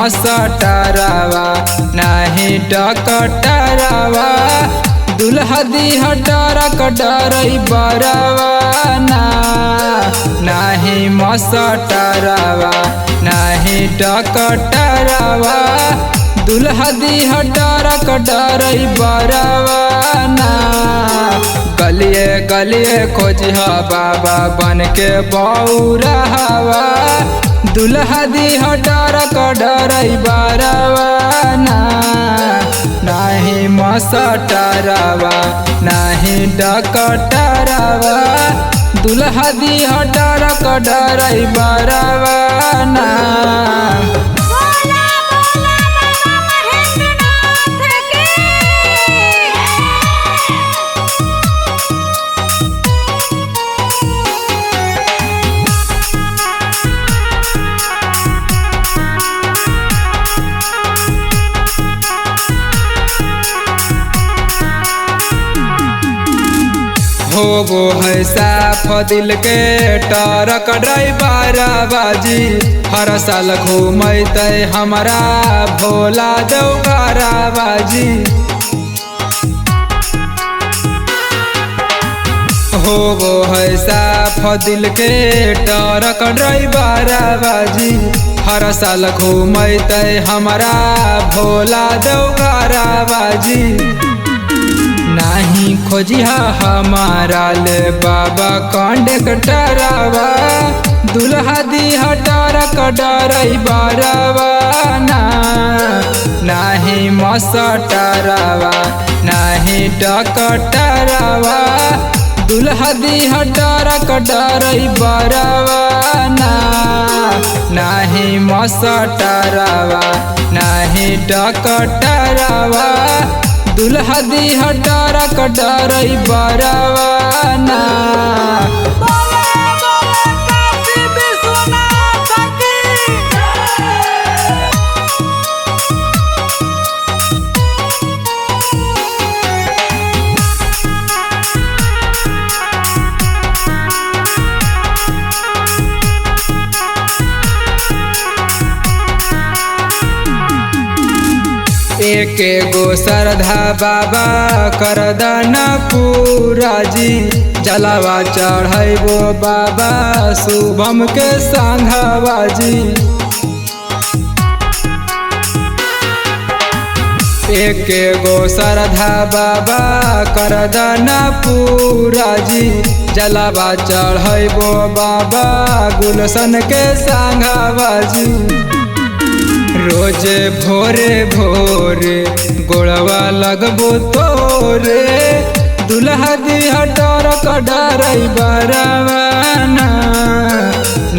मसटरवा नाही टकटरवा दुल्हा दिहा डरक डरई बरवा नाही मसटरवा नाही टकटरवा दुल्हा दिहा डरक डरई बरवा गलिए गलिए खोजिहा बाबा बन के बौरहवा दुल्हा दिहा डरक डरई बरवा नाही मसटरवा नाही डकटरवा दुल्हा दिहा डरक डरई बरवा हो है साफ दिल के टरक ड्राइवर बाजी हर साल घूमत हमारा भोला देवघरा बाजी हो है साफ दिल के टरक ड्राइवर बाजी हर साल घूमत हमारा भोला देवघरा बाजी नहीं खोजिहा हमारा ले बाबा कंडक्टरवा दुल्हा दिहा डरक डरई बरवा नहीं मसटरवा नहीं डकटरवा दुल्हा दिहा डरक डरई बरवा नहीं मसटरवा नहीं डकटरवा दुल्हा दिहा डरक डरई बरवा एक गो श्रद्धा बाबा कर दाना पूरा जी जलावा चढ़ाइबो बाबा शुभम के संघवा जी एक गो श्रद्धा बाबा कर दाना पूरा जी जलावा चढ़ाइबो बाबा गुलशन के संघवा जी रोजे भोरे भोरे गोड़वा लगबो तोरे दुल्हा दिहा डरक डरई बरवा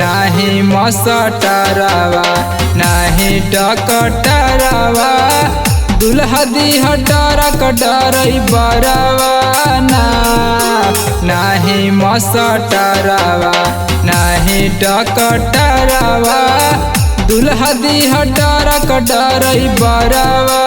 नाही मसटरवा नाही डकटरवा दुल्हा दिहा डरक डरई बरवा नाही मसटरवा नाही डकटरवा दुल्हा दिहा डरक डरई बरवा।